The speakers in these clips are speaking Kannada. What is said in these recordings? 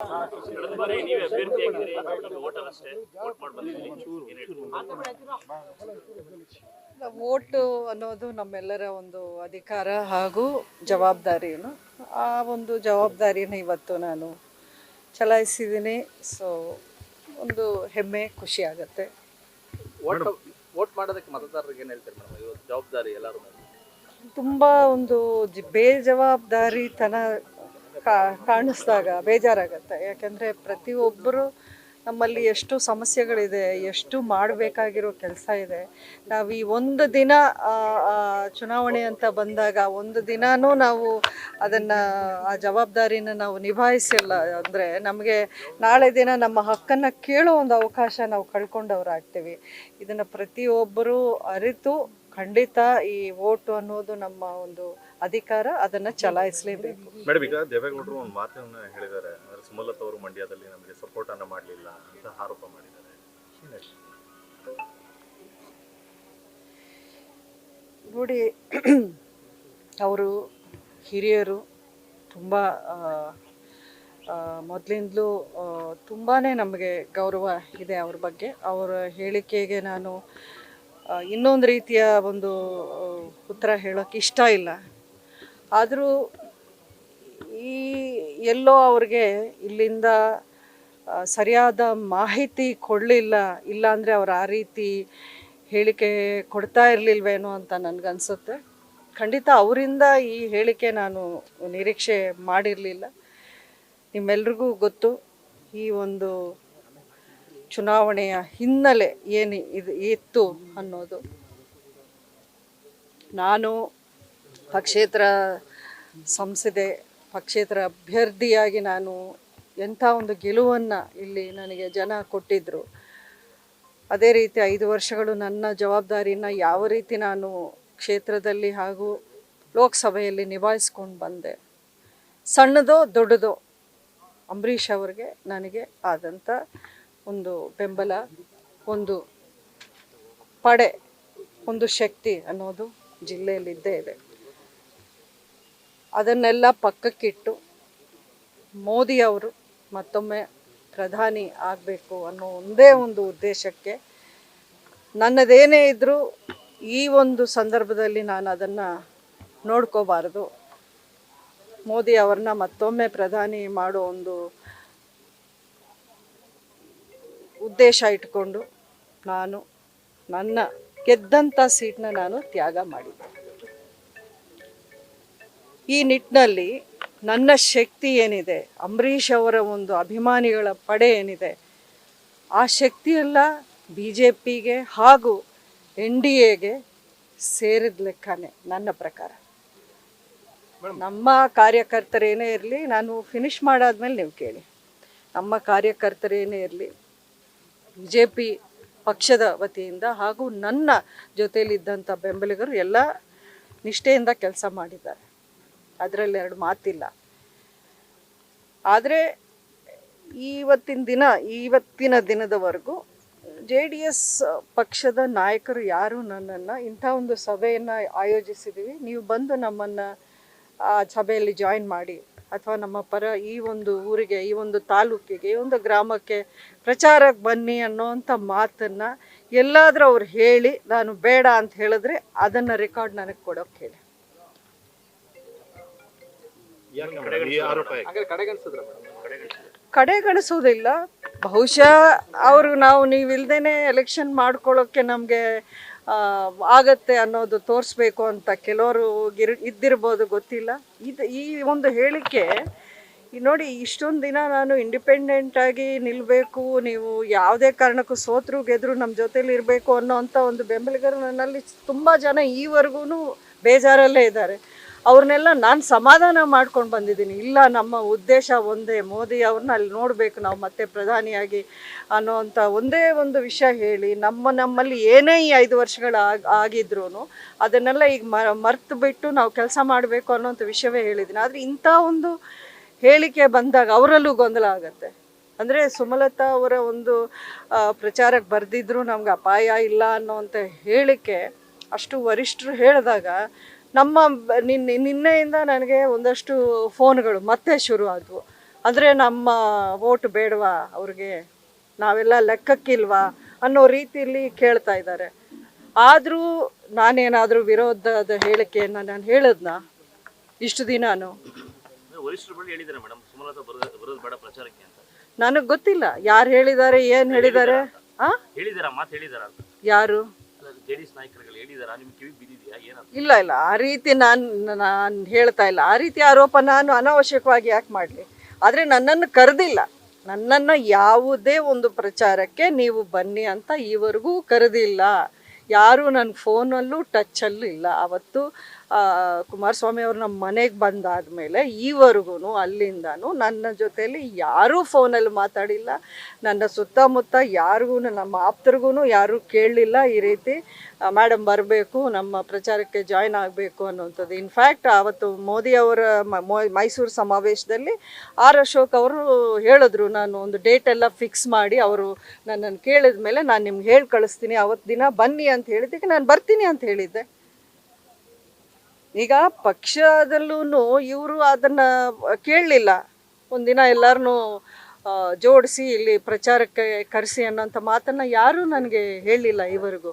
ಕಳೆದ ಬಾರಿ ನೀವೇ ಅಭ್ಯರ್ಥಿಯಾಗಿದ್ದೀರಿ, ವೋಟರ್ ಅಷ್ಟೇ ವೋಟ್ ಮಾಡಿ ಬಂದಿದ್ದೀರಿ. ವೋಟು ಅನ್ನೋದು ನಮ್ಮೆಲ್ಲರ ಒಂದು ಅಧಿಕಾರ ಹಾಗೂ ಜವಾಬ್ದಾರಿಯನ್ನು ಆ ಒಂದು ಜವಾಬ್ದಾರಿನ ಇವತ್ತು ನಾನು ಚಲಾಯಿಸಿದ್ದೀನಿ. ಸೊ ಒಂದು ಹೆಮ್ಮೆ ಖುಷಿ ಆಗುತ್ತೆ. ವೋಟ್ ಮಾಡೋದಕ್ಕೆ ಮತದಾರರಿಗೆ ಏನು ಹೇಳ್ತಾರೆ ಮೇಡಮ್? ಇವತ್ತು ಜವಾಬ್ದಾರಿ ಎಲ್ಲರೂ ತುಂಬ ಒಂದು ಬೇಜವಾಬ್ದಾರಿತನ ಕಾಣಿಸಿದಾಗ ಬೇಜಾರಾಗತ್ತೆ. ಯಾಕೆಂದರೆ ಪ್ರತಿಯೊಬ್ಬರು ನಮ್ಮಲ್ಲಿ ಎಷ್ಟು ಸಮಸ್ಯೆಗಳಿದೆ, ಎಷ್ಟು ಮಾಡಬೇಕಾಗಿರೋ ಕೆಲಸ ಇದೆ. ನಾವು ಈ ಒಂದು ದಿನ ಚುನಾವಣೆ ಅಂತ ಬಂದಾಗ ಒಂದು ದಿನವೂ ನಾವು ಅದನ್ನು ಆ ಜವಾಬ್ದಾರಿನ ನಾವು ನಿಭಾಯಿಸಿಲ್ಲ ಅಂದರೆ ನಮಗೆ ನಾಳೆ ದಿನ ನಮ್ಮ ಹಕ್ಕನ್ನು ಕೇಳೋ ಒಂದು ಅವಕಾಶ ನಾವು ಕಳ್ಕೊಂಡವರಾಗ್ತೀವಿ. ಇದನ್ನು ಪ್ರತಿಯೊಬ್ಬರೂ ಅರಿತು ಖಂಡಿತ ಈ ವೋಟು ಅನ್ನೋದು ನಮ್ಮ ಒಂದು ಅಧಿಕಾರ, ಅದನ್ನು ಚಲಾಯಿಸಲೇಬೇಕು. ಮೇಡಮ್, ಈಗ ದೇವೇಗೌಡರು ಒಂದು ಮಾತನ್ನ ಹೇಳಿದ್ದಾರೆ, ಅಂದರೆ ಸುಮಲತಾ ಅವರು ಮಂಡ್ಯದಲ್ಲಿ ನಮಗೆ ಸಪೋರ್ಟ್ ಅನ್ನ ಮಾಡಲಿಲ್ಲ ಅಂತ ಆರೋಪ ಮಾಡಿದ್ದಾರೆ. ನೋಡಿ, ಅವರು ಹಿರಿಯರು, ತುಂಬ ಮೊದಲಿಂದಲೂ ತುಂಬಾ ನಮಗೆ ಗೌರವ ಇದೆ ಅವ್ರ ಬಗ್ಗೆ. ಅವರ ಹೇಳಿಕೆಗೆ ನಾನು ಇನ್ನೊಂದು ರೀತಿಯ ಒಂದು ಉತ್ತರ ಹೇಳೋಕ್ಕೆ ಇಷ್ಟ ಇಲ್ಲ. ಆದರೂ ಎಲ್ಲೋ ಅವ್ರಿಗೆ ಇಲ್ಲಿಂದ ಸರಿಯಾದ ಮಾಹಿತಿ ಕೊಡಲಿಲ್ಲ, ಇಲ್ಲಾಂದರೆ ಅವ್ರು ಆ ರೀತಿ ಹೇಳಿಕೆ ಕೊಡ್ತಾ ಇರಲಿಲ್ವೇನೋ ಅಂತ ನನಗನ್ಸುತ್ತೆ. ಖಂಡಿತ ಅವರಿಂದ ಈ ಹೇಳಿಕೆ ನಾನು ನಿರೀಕ್ಷೆ ಮಾಡಿರಲಿಲ್ಲ. ನಿಮ್ಮೆಲ್ರಿಗೂ ಗೊತ್ತು ಈ ಒಂದು ಚುನಾವಣೆಯ ಹಿನ್ನೆಲೆ ಏನು ಇತ್ತು ಅನ್ನೋದು. ನಾನು ಪಕ್ಷೇತರ ಸಂಸದೆ, ಪಕ್ಷೇತರ ಅಭ್ಯರ್ಥಿಯಾಗಿ ನಾನು ಎಂಥ ಒಂದು ಗೆಲುವನ್ನು ಇಲ್ಲಿ ನನಗೆ ಜನ ಕೊಟ್ಟಿದ್ದರು, ಅದೇ ರೀತಿ 5 ವರ್ಷಗಳು ನನ್ನ ಜವಾಬ್ದಾರಿನ ಯಾವ ರೀತಿ ನಾನು ಕ್ಷೇತ್ರದಲ್ಲಿ ಹಾಗೂ ಲೋಕಸಭೆಯಲ್ಲಿ ನಿಭಾಯಿಸ್ಕೊಂಡು ಬಂದೆ. ಸಣ್ಣದೋ ದೊಡ್ಡದೋ ಅಂಬರೀಷ್ ಅವರಿಗೆ ನನಗೆ ಆದಂಥ ಒಂದು ಬೆಂಬಲ, ಒಂದು ಪಡೆ, ಒಂದು ಶಕ್ತಿ ಅನ್ನೋದು ಜಿಲ್ಲೆಯಲ್ಲಿದ್ದೇ ಇದೆ. ಅದನ್ನೆಲ್ಲ ಪಕ್ಕಕ್ಕಿಟ್ಟು ಮೋದಿ ಅವರು ಮತ್ತೊಮ್ಮೆ ಪ್ರಧಾನಿ ಆಗಬೇಕು ಅನ್ನೋ ಒಂದೇ ಒಂದು ಉದ್ದೇಶಕ್ಕೆ ನನ್ನದೇನೇ ಇದ್ದರೂ ಈ ಒಂದು ಸಂದರ್ಭದಲ್ಲಿ ನಾನು ಅದನ್ನು ನೋಡ್ಕೋಬಾರ್ದು. ಮೋದಿ ಅವ್ರನ್ನ ಮತ್ತೊಮ್ಮೆ ಪ್ರಧಾನಿ ಮಾಡೋ ಒಂದು ಉದ್ದೇಶ ಇಟ್ಕೊಂಡು ನಾನು ನನ್ನ ಗೆದ್ದಂಥ ಸೀಟನ್ನ ನಾನು ತ್ಯಾಗ ಮಾಡಿದ್ದೆ. ಈ ನಿಟ್ಟಿನಲ್ಲಿ ನನ್ನ ಶಕ್ತಿ ಏನಿದೆ, ಅಂಬರೀಷ್ ಅವರ ಒಂದು ಅಭಿಮಾನಿಗಳ ಪಡೆ ಏನಿದೆ, ಆ ಶಕ್ತಿಯೆಲ್ಲ BJPಗೆ ಹಾಗೂ NDAಗೆ ಸೇರಿದ ಲೆಕ್ಕನೇ ನನ್ನ ಪ್ರಕಾರ. ನಮ್ಮ ಕಾರ್ಯಕರ್ತರೇನೇ ಇರಲಿ, ನಾನು ಫಿನಿಷ್ ಮಾಡಾದ್ಮೇಲೆ ನೀವು ಕೇಳಿ, ನಮ್ಮ ಕಾರ್ಯಕರ್ತರೇನೇ ಇರಲಿ, BJP ಪಕ್ಷದ ವತಿಯಿಂದ ಹಾಗೂ ನನ್ನ ಜೊತೆಯಲ್ಲಿದ್ದಂಥ ಬೆಂಬಲಿಗರು ಎಲ್ಲ ನಿಷ್ಠೆಯಿಂದ ಕೆಲಸ ಮಾಡಿದ್ದಾರೆ, ಅದರಲ್ಲಿ 2 ಮಾತಿಲ್ಲ. ಆದರೆ ಇವತ್ತಿನ ದಿನದವರೆಗೂ JDS ಪಕ್ಷದ ನಾಯಕರು ಯಾರು ನನ್ನನ್ನು ಇಂಥ ಒಂದು ಸಭೆಯನ್ನು ಆಯೋಜಿಸಿದ್ದೀವಿ, ನೀವು ಬಂದು ನಮ್ಮನ್ನು ಆ ಸಭೆಯಲ್ಲಿ ಜಾಯಿನ್ ಮಾಡಿ, ಅಥವಾ ನಮ್ಮ ಪರ ಈ ಒಂದು ಊರಿಗೆ, ಈ ಒಂದು ತಾಲೂಕಿಗೆ, ಈ ಒಂದು ಗ್ರಾಮಕ್ಕೆ ಪ್ರಚಾರಕ್ಕೆ ಬನ್ನಿ ಅನ್ನೋವಂಥ ಮಾತನ್ನು ಎಲ್ಲಾದರೂ ಅವ್ರು ಹೇಳಿ ನಾನು ಬೇಡ ಅಂತ ಹೇಳಿದ್ರೆ ಅದನ್ನು ರೆಕಾರ್ಡ್ ನನಗೆ ಕೊಡೋಕ್ಕೆ ಹೇಳಿ. ಕಡೆಗಣಿಸೋದಿಲ್ಲ. ಬಹುಶಃ ನಾವು ನೀವಿಲ್ದೇನೆ ಎಲೆಕ್ಷನ್ ಮಾಡ್ಕೊಳ್ಳೋಕ್ಕೆ ನಮಗೆ ಆಗತ್ತೆ ಅನ್ನೋದು ತೋರಿಸ್ಬೇಕು ಅಂತ ಕೆಲವರು ಇದ್ದಿರ್ಬೋದು, ಗೊತ್ತಿಲ್ಲ. ಈ ಒಂದು ಹೇಳಿಕೆ ನೋಡಿ, ಇಷ್ಟೊಂದು ದಿನ ನಾನು ಇಂಡಿಪೆಂಡೆಂಟಾಗಿ ನಿಲ್ಲಬೇಕು, ನೀವು ಯಾವುದೇ ಕಾರಣಕ್ಕೂ ಸೋತ್ರು ಗೆದ್ರು ನಮ್ಮ ಜೊತೇಲಿ ಇರಬೇಕು ಅನ್ನೋವಂಥ ಒಂದು ಬೆಂಬಲಿಗರು ನನ್ನಲ್ಲಿ ತುಂಬ ಜನ ಈವರೆಗೂ ಬೇಜಾರಲ್ಲೇ ಇದ್ದಾರೆ. ಅವ್ರನ್ನೆಲ್ಲ ನಾನು ಸಮಾಧಾನ ಮಾಡ್ಕೊಂಡು ಬಂದಿದ್ದೀನಿ. ಇಲ್ಲ, ನಮ್ಮ ಉದ್ದೇಶ ಒಂದೇ, ಮೋದಿ ಅವ್ರನ್ನ ಅಲ್ಲಿ ನೋಡಬೇಕು ನಾವು ಮತ್ತೆ ಪ್ರಧಾನಿಯಾಗಿ ಅನ್ನೋವಂಥ ಒಂದೇ ಒಂದು ವಿಷಯ ಹೇಳಿ, ನಮ್ಮಲ್ಲಿ ಏನೇ ಈ 5 ವರ್ಷಗಳು ಆಗಿದ್ರೂ ಅದನ್ನೆಲ್ಲ ಈಗ ಮರ್ತು ಬಿಟ್ಟು ನಾವು ಕೆಲಸ ಮಾಡಬೇಕು ಅನ್ನೋಂಥ ವಿಷಯವೇ ಹೇಳಿದ್ದೀನಿ. ಆದರೆ ಇಂಥ ಒಂದು ಹೇಳಿಕೆ ಬಂದಾಗ ಅವರಲ್ಲೂ ಗೊಂದಲ ಆಗುತ್ತೆ. ಅಂದರೆ ಸುಮಲತಾ ಅವರ ಒಂದು ಪ್ರಚಾರಕ್ಕೆ ಬರೆದಿದ್ರು ನಮ್ಗೆ ಅಪಾಯ ಇಲ್ಲ ಅನ್ನೋವಂಥ ಹೇಳಿಕೆ ಅಷ್ಟು ವರಿಷ್ಠರು ಹೇಳಿದಾಗ ನಿನ್ನೆಯಿಂದ ನನಗೆ ಒಂದಷ್ಟು ಫೋನ್ಗಳು ಮತ್ತೆ ಶುರು ಆದವು. ಅಂದರೆ ನಮ್ಮ ವೋಟ್ ಬೇಡವಾ ಅವ್ರಿಗೆ, ನಾವೆಲ್ಲ ಲೆಕ್ಕಕ್ಕಿಲ್ವಾ ಅನ್ನೋ ರೀತಿಯಲ್ಲಿ ಕೇಳ್ತಾ ಇದ್ದಾರೆ. ಆದರೂ ನಾನೇನಾದರೂ ವಿರೋಧದ ಹೇಳಿಕೆಯನ್ನು ನಾನು ಹೇಳಿದ್ನಾ ಇಷ್ಟು ದಿನಾನು? ವರಿಷ್ಠರು ಬಳಿ ಹೇಳಿದ್ದಾರೆ ಮೇಡಮ್ ಸುಮಲತಾ ಬರೋದು ಬೇಡ ಪ್ರಚಾರಕ್ಕೆ ಅಂತ. ನನಗೆ ಗೊತ್ತಿಲ್ಲ ಯಾರು ಹೇಳಿದ್ದಾರೆ, ಏನು ಹೇಳಿದ್ದಾರೆ. ಹೇಳಿದಾರ ಮಾತು ಹೇಳಿದಾರ ಅಂತ ಯಾರು? ಜೆಡಿಎಸ್ ನಾಯಕರುಗಳು ಹೇಳಿದಾರ, ನಿಮ್ಗೆ ಕಿವಿ ಬಿದ್ದಿದ್ಯಾ ಏನಂತ? ಇಲ್ಲ ಆ ರೀತಿ ನಾನು ಹೇಳ್ತಾ ಇಲ್ಲ. ಆ ರೀತಿ ಆರೋಪ ನಾನು ಅನಾವಶ್ಯಕವಾಗಿ ಯಾಕೆ ಮಾಡಲಿ? ಆದರೆ ನನ್ನನ್ನು ಕರೆದಿಲ್ಲ, ನನ್ನನ್ನು ಯಾವುದೇ ಒಂದು ಪ್ರಚಾರಕ್ಕೆ ನೀವು ಬನ್ನಿ ಅಂತ ಈವರೆಗೂ ಕರೆದಿಲ್ಲ. ಯಾರೂ ನನ್ನ ಫೋನಲ್ಲೂ ಟಚ್ಚಲ್ಲೂ ಇಲ್ಲ. ಅವತ್ತು ಕುಮಾರಸ್ವಾಮಿ ಅವರು ನಮ್ಮ ಮನೆಗೆ ಬಂದಾದಮೇಲೆ ಈವರೆಗೂ ಅಲ್ಲಿಂದನೂ ನನ್ನ ಜೊತೆಯಲ್ಲಿ ಯಾರೂ ಫೋನಲ್ಲಿ ಮಾತಾಡಿಲ್ಲ. ನನ್ನ ಸುತ್ತಮುತ್ತ ಯಾರಿಗೂ, ನಮ್ಮ ಆಪ್ತರಿಗೂ ಯಾರೂ ಕೇಳಲಿಲ್ಲ ಈ ರೀತಿ ಮೇಡಮ್ ಬರಬೇಕು ನಮ್ಮ ಪ್ರಚಾರಕ್ಕೆ ಜಾಯ್ನ್ ಆಗಬೇಕು ಅನ್ನೋಂಥದ್ದು. ಇನ್ಫ್ಯಾಕ್ಟ್ ಆವತ್ತು ಮೋದಿಯವರ ಮೈಸೂರು ಸಮಾವೇಶದಲ್ಲಿ ಆರ್ ಅಶೋಕ್ ಅವರು ಹೇಳಿದ್ರು, ನಾನು ಒಂದು ಡೇಟ್ ಎಲ್ಲ ಫಿಕ್ಸ್ ಮಾಡಿ ಅವರು ನನ್ನನ್ನು ಕೇಳಿದ ಮೇಲೆ ನಾನು ನಿಮ್ಗೆ ಹೇಳಿ ಕಳಿಸ್ತೀನಿ, ಅವತ್ತು ದಿನ ಬನ್ನಿ ಅಂತ ಹೇಳಿದ್ದಕ್ಕೆ ನಾನು ಬರ್ತೀನಿ ಅಂತ ಹೇಳಿದ್ದೆ. ಈಗ ಪಕ್ಷದಲ್ಲೂ ಇವರು ಅದನ್ನು ಕೇಳಲಿಲ್ಲ. ಒಂದಿನ ಎಲ್ಲರನ್ನೂ ಜೋಡಿಸಿ ಇಲ್ಲಿ ಪ್ರಚಾರಕ್ಕೆ ಕರೆಸಿ ಅನ್ನೋಂಥ ಮಾತನ್ನು ಯಾರೂ ನನಗೆ ಹೇಳಲಿಲ್ಲ ಈವರೆಗೂ.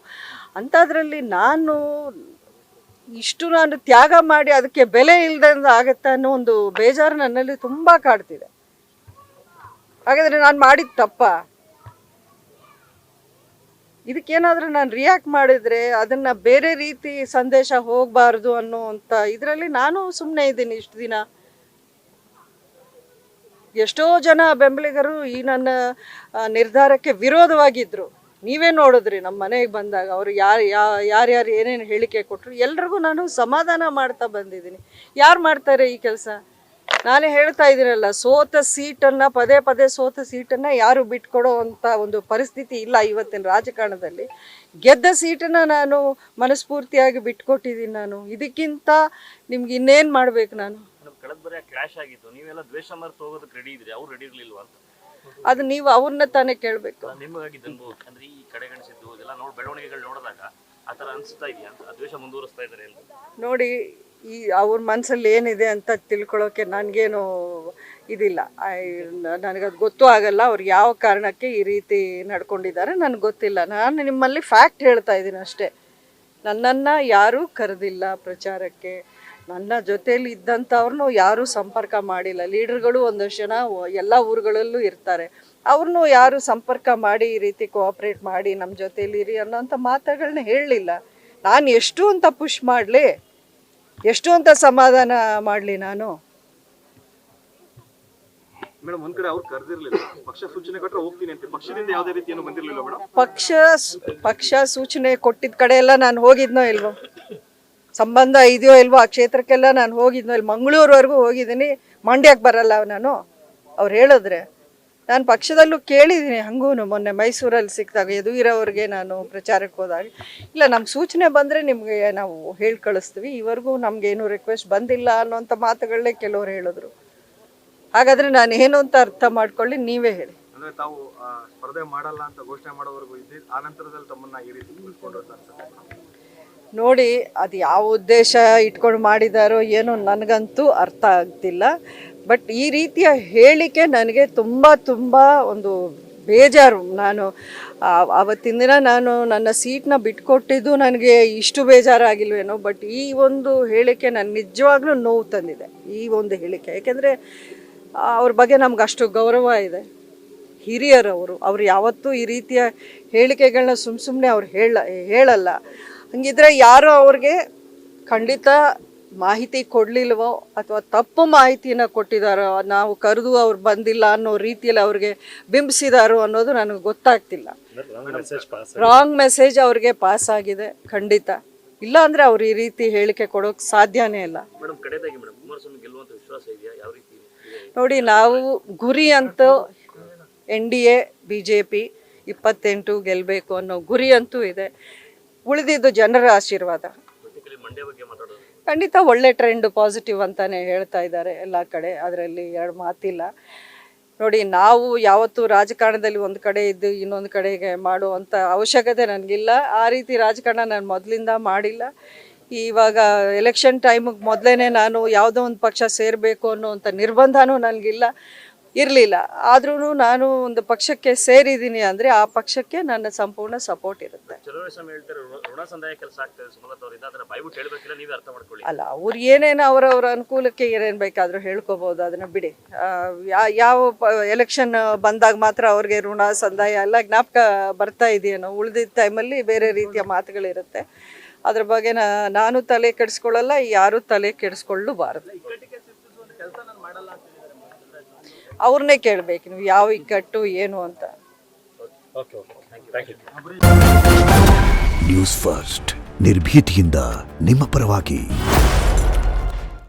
ಅಂಥದ್ರಲ್ಲಿ ನಾನು ತ್ಯಾಗ ಮಾಡಿ ಅದಕ್ಕೆ ಬೆಲೆ ಇಲ್ಲದಂಗೆ ಆಗುತ್ತೆ ಅನ್ನೋ ಒಂದು ಬೇಜಾರು ನನ್ನಲ್ಲಿ ತುಂಬ ಕಾಡ್ತಿದೆ. ಹಾಗಾದರೆ ನಾನು ಮಾಡಿದ ತಪ್ಪಾ? ಇದಕ್ಕೇನಾದರೂ ನಾನು ರಿಯಾಕ್ಟ್ ಮಾಡಿದರೆ ಅದನ್ನು ಬೇರೆ ರೀತಿ ಸಂದೇಶ ಹೋಗಬಾರ್ದು ಅನ್ನೋವಂಥ ಇದರಲ್ಲಿ ನಾನು ಸುಮ್ಮನೆ ಇದ್ದೀನಿ ಇಷ್ಟು ದಿನ. ಎಷ್ಟೋ ಜನ ಬೆಂಬಲಿಗರು ಈ ನನ್ನ ನಿರ್ಧಾರಕ್ಕೆ ವಿರೋಧವಾಗಿದ್ದರು. ನೀವೇ ನೋಡಿದ್ರಿ ನಮ್ಮ ಮನೆಗೆ ಬಂದಾಗ ಅವರು ಯಾರ್ಯಾರು ಏನೇನು ಹೇಳಿಕೆ ಕೊಟ್ಟರು ಎಲ್ರಿಗೂ ನಾನು ಸಮಾಧಾನ ಮಾಡ್ತಾ ಬಂದಿದ್ದೀನಿ. ಯಾರು ಮಾಡ್ತಾರೆ ಈ ಕೆಲಸ? ನಾನೇ ಹೇಳ್ತಾ ಇದ್ದೀನಲ್ಲ, ಸೋತ ಸೀಟನ್ನು ಪದೇ ಸೋತ ಸೀಟನ್ನು ಯಾರು ಬಿಟ್ಕೊಡೋ ಅಂಥ ಒಂದು ಪರಿಸ್ಥಿತಿ ಇಲ್ಲ ಇವತ್ತಿನ ರಾಜಕಾರಣದಲ್ಲಿ. ಗೆದ್ದ ಸೀಟನ್ನು ನಾನು ಮನಸ್ಫೂರ್ತಿಯಾಗಿ ಬಿಟ್ಕೊಟ್ಟಿದ್ದೀನಿ. ನಾನು ಇದಕ್ಕಿಂತ ನಿಮ್ಗೆ ಇನ್ನೇನು ಮಾಡಬೇಕು? ನಾನು ಕಳೆದ ಬರೀ ಕ್ಲಾಶ್ ಆಗಿತ್ತು, ನೀವೆಲ್ಲ ದ್ವೇಷ ಮರೆತು ಹೋಗೋದಕ್ಕೆ ರೆಡಿ ಇದ್ರಿ, ಅವ್ರು ರೆಡಿ ಇರಲಿಲ್ವಾ ಅಂತ? ಅದು ನೀವು ಅವ್ರನ್ನ ತಾನೇ ಕೇಳಬೇಕು. ನಿಮಗಾಗಿ ಅನ್ಬೋದು ಅಂದ್ರೆ ಈ ಕಡೆಗಣಿಸಿದ್ದು ಇದೆಲ್ಲ ಬೆಳವಣಿಗೆಗಳು ನೋಡಿದಾಗ ಆ ಥರ ಅನಿಸ್ತಾ ಇದೆಯಾ ಅಂತ, ದ್ವೇಷ ಮುಂದುವರಿಸ್ತಾ ಇದ್ದಾರೆ ಅಂತ? ನೋಡಿ, ಈ ಅವ್ರ ಮನಸ್ಸಲ್ಲಿ ಏನಿದೆ ಅಂತ ತಿಳ್ಕೊಳ್ಳೋಕೆ ನನಗೇನು ಇದಿಲ್ಲ. ನನಗದು ಗೊತ್ತೂ ಆಗಲ್ಲ ಅವ್ರು ಯಾವ ಕಾರಣಕ್ಕೆ ಈ ರೀತಿ ನಡ್ಕೊಂಡಿದ್ದಾರೆ ನನಗೆ ಗೊತ್ತಿಲ್ಲ. ನಾನು ನಿಮ್ಮಲ್ಲಿ ಫ್ಯಾಕ್ಟ್ ಹೇಳ್ತಾ ಇದ್ದೀನಿ ಅಷ್ಟೇ. ನನ್ನನ್ನು ಯಾರೂ ಕರೆದಿಲ್ಲ ಪ್ರಚಾರಕ್ಕೆ. ನನ್ನ ಜೊತೇಲಿ ಇದ್ದಂಥವ್ರನ್ನೂ ಯಾರೂ ಸಂಪರ್ಕ ಮಾಡಿಲ್ಲ. ಲೀಡರ್ಗಳು ಒಂದಷ್ಟು ಜನ ಎಲ್ಲ ಊರುಗಳಲ್ಲೂ ಇರ್ತಾರೆ, ಅವ್ರನ್ನೂ ಯಾರೂ ಸಂಪರ್ಕ ಮಾಡಿ ಈ ರೀತಿ ಕೋಆಪ್ರೇಟ್ ಮಾಡಿ ನಮ್ಮ ಜೊತೇಲಿ ಇರಿ ಅನ್ನೋಂಥ ಮಾತುಗಳನ್ನ ಹೇಳಲಿಲ್ಲ. ನಾನು ಎಷ್ಟು ಅಂತ ಪುಷ್ ಮಾಡಲಿ, ಎಷ್ಟು ಅಂತ ಸಮಾಧಾನ ಮಾಡಲಿ ನಾನು? ಮೇಡಮ್, ಒಂದ್ ಕಡೆ ಅವ್ರು ಕರೆದಿರ್ಲಿಲ್ಲ, ಪಕ್ಷ ಸೂಚನೆ ಕೊಟ್ಟರೆ ಹೋಗ್ತೀನಿ ಅಂತ, ಪಕ್ಷದಿಂದ ಯಾವುದೇ ರೀತಿಯನ್ನು ಬಂದಿರಲಿಲ್ಲ ಮೇಡಮ್. ಪಕ್ಷ ಸೂಚನೆ ಕೊಟ್ಟಿದ್ದ ಕಡೆ ಎಲ್ಲ ನಾನು ಹೋಗಿದ್ನೋ ಇಲ್ವೋ, ಸಂಬಂಧ ಇದೆಯೋ ಇಲ್ವೋ ಆ ಕ್ಷೇತ್ರಕ್ಕೆಲ್ಲ ನಾನು ಹೋಗಿದ್ನೋ ಇಲ್ಲಿ, ಮಂಗಳೂರುವರೆಗೂ ಹೋಗಿದ್ದೀನಿ. ಮಂಡ್ಯಕ್ಕೆ ಬರಲ್ಲ ನಾನು ಅವ್ರು ಹೇಳಿದ್ರೆ. ನಾನು ಪಕ್ಷದಲ್ಲೂ ಕೇಳಿದ್ದೀನಿ, ಹಂಗೂ ಮೊನ್ನೆ ಮೈಸೂರಲ್ಲಿ ಸಿಕ್ಕಿದಾಗ ಯದುವೀರವ್ರಿಗೆ ನಾನು ಪ್ರಚಾರಕ್ಕೆ ಹೋದಾಗ, ಇಲ್ಲ ನಮ್ಗೆ ಸೂಚನೆ ಬಂದರೆ ನಿಮಗೆ ನಾವು ಹೇಳಿ ಕಳಿಸ್ತೀವಿ, ಈವರೆಗೂ ನಮಗೇನು ರಿಕ್ವೆಸ್ಟ್ ಬಂದಿಲ್ಲ ಅನ್ನೋಂಥ ಮಾತುಗಳನ್ನೇ ಕೆಲವರು ಹೇಳಿದ್ರು. ಹಾಗಾದರೆ ನಾನು ಏನು ಅಂತ ಅರ್ಥ ಮಾಡ್ಕೊಳ್ಳಿ, ನೀವೇ ಹೇಳಿ. ಅಂದರೆ ತಾವು ಸ್ಪರ್ಧೆ ಮಾಡಲ್ಲ ಅಂತ ಘೋಷಣೆ ಮಾಡೋವರೆಗೂ ಇದ್ದು ಆ ನಂತರದಲ್ಲಿ ತಮ್ಮನ್ನು ಈ ರೀತಿ ಬಿಟ್ಕೊಂಡು ಅನ್ಸುತ್ತೆ? ನೋಡಿ, ಅದು ಯಾವ ಉದ್ದೇಶ ಇಟ್ಕೊಂಡು ಮಾಡಿದಾರೋ ಏನೋ ನನಗಂತೂ ಅರ್ಥ ಆಗ್ತಿಲ್ಲ. ಬಟ್ ಈ ರೀತಿಯ ಹೇಳಿಕೆ ನನಗೆ ತುಂಬ ಒಂದು ಬೇಜಾರು. ನಾನು ಆವತ್ತಿನ ದಿನ ನಾನು ನನ್ನ ಸೀಟ್ನ ಬಿಟ್ಕೊಟ್ಟಿದ್ದು ನನಗೆ ಇಷ್ಟು ಬೇಜಾರಾಗಿಲ್ವೇನೋ. ಬಟ್ ಈ ಒಂದು ಹೇಳಿಕೆ ನನ್ನ ನಿಜವಾಗ್ಲೂ ನೋವು ತಂದಿದೆ, ಈ ಒಂದು ಹೇಳಿಕೆ. ಯಾಕೆಂದರೆ ಅವ್ರ ಬಗ್ಗೆ ನಮ್ಗೆ ಅಷ್ಟು ಗೌರವ ಇದೆ, ಹಿರಿಯರವರು. ಅವ್ರು ಯಾವತ್ತೂ ಈ ರೀತಿಯ ಹೇಳಿಕೆಗಳನ್ನ ಸುಮ್ಮನೆ ಅವ್ರು ಹೇಳಲ್ಲ. ಹಂಗಿದ್ರೆ ಯಾರೋ ಅವ್ರಿಗೆ ಖಂಡಿತ ಮಾಹಿತಿ ಕೊಡಲಿಲ್ವೋ ಅಥವಾ ತಪ್ಪು ಮಾಹಿತಿನ ಕೊಟ್ಟಿದ್ದಾರೋ, ನಾವು ಕರೆದು ಅವ್ರು ಬಂದಿಲ್ಲ ಅನ್ನೋ ರೀತಿಯಲ್ಲಿ ಅವ್ರಿಗೆ ಬಿಂಬಿಸಿದಾರೋ ಅನ್ನೋದು ನನಗೆ ಗೊತ್ತಾಗ್ತಿಲ್ಲ. ರಾಂಗ್ ಮೆಸೇಜ್ ಅವ್ರಿಗೆ ಪಾಸ್ ಆಗಿದೆ ಖಂಡಿತ. ಇಲ್ಲ ಅಂದರೆ ಅವ್ರು ಈ ರೀತಿ ಹೇಳಿಕೆ ಕೊಡೋಕೆ ಸಾಧ್ಯನೇ ಇಲ್ಲ. ನೋಡಿ, ನಾವು ಗುರಿ ಅಂತೂ NDA BJP 28 ಗೆಲ್ಲಬೇಕು ಅನ್ನೋ ಗುರಿ ಅಂತೂ ಇದೆ. ಉಳಿದಿದ್ದು ಜನರ ಆಶೀರ್ವಾದ. ಖಂಡಿತ ಒಳ್ಳೆ ಟ್ರೆಂಡ್, ಪಾಸಿಟಿವ್ ಅಂತಾನೆ ಹೇಳ್ತಾ ಇದ್ದಾರೆ ಎಲ್ಲ ಕಡೆ, ಅದರಲ್ಲಿ ಎರಡು ಮಾತಿಲ್ಲ. ನೋಡಿ, ನಾವು ಯಾವತ್ತೂ ರಾಜಕಾರಣದಲ್ಲಿ ಒಂದು ಕಡೆ ಇದ್ದು ಇನ್ನೊಂದು ಕಡೆಗೆ ಮಾಡುವಂಥ ಅವಶ್ಯಕತೆ ನನಗಿಲ್ಲ. ಆ ರೀತಿ ರಾಜಕಾರಣ ನಾನು ಮೊದಲಿಂದ ಮಾಡಿಲ್ಲ. ಇವಾಗ ಎಲೆಕ್ಷನ್ ಟೈಮಿಗೆ ಮೊದಲೇ ನಾನು ಯಾವುದೋ ಒಂದು ಪಕ್ಷ ಸೇರಬೇಕು ಅನ್ನೋವಂಥ ನಿರ್ಬಂಧನೂ ನನಗಿಲ್ಲ. ಇರಲಿಲ್ಲ. ಆದ್ರೂ ನಾನು ಒಂದು ಪಕ್ಷಕ್ಕೆ ಸೇರಿದ್ದೀನಿ ಅಂದರೆ ಆ ಪಕ್ಷಕ್ಕೆ ನನ್ನ ಸಂಪೂರ್ಣ ಸಪೋರ್ಟ್ ಇರುತ್ತೆ. ಚಲುವಳಿ ಸ್ವಾಮಿ ಹೇಳ್ತಾರೆ ಋಣ ಸಂದಾಯ ಕೆಲಸ ಆಗ್ತದೆ ಸುಮಲತಾ ಅವರಿಂದ, ಅದನ್ನ ಬಾಯ್ಬಿಟ್ಟು ಹೇಳ್ಬೇಕಿಲ್ಲ, ನೀವೇ ಅರ್ಥ ಮಾಡ್ಕೊಳ್ಳಿ. ಅಲ್ಲ, ಅವ್ರು ಏನೇನು ಅವರವರ ಅನುಕೂಲಕ್ಕೆ ಏನೇನು ಬೇಕಾದರೂ ಹೇಳ್ಕೊಬೋದು, ಅದನ್ನು ಬಿಡಿ. ಯಾವ ಎಲೆಕ್ಷನ್ ಬಂದಾಗ ಮಾತ್ರ ಅವ್ರಿಗೆ ಋಣ ಸಂದಾಯ ಎಲ್ಲ ಜ್ಞಾಪಕ ಬರ್ತಾ ಇದೆಯೇನೋ, ಉಳಿದಿದ್ದ ಟೈಮಲ್ಲಿ ಬೇರೆ ರೀತಿಯ ಮಾತುಗಳಿರುತ್ತೆ. ಅದ್ರ ಬಗ್ಗೆ ನಾನು ತಲೆ ಕೆಡಿಸ್ಕೊಳ್ಳಲ್ಲ, ಯಾರೂ ತಲೆ ಕೆಡಿಸ್ಕೊಳ್ಳಬಾರದು. ಅವ್ರನ್ನೇ ಕೇಳಬೇಕು ನೀವು ಯಾವ ಇಕ್ಕಟ್ಟು ಏನು ಅಂತ. ನ್ಯೂಸ್ ಫಸ್ಟ್ ನಿರ್ಭೀತಿಯಿಂದ ನಿಮ್ಮ ಪರವಾಗಿ.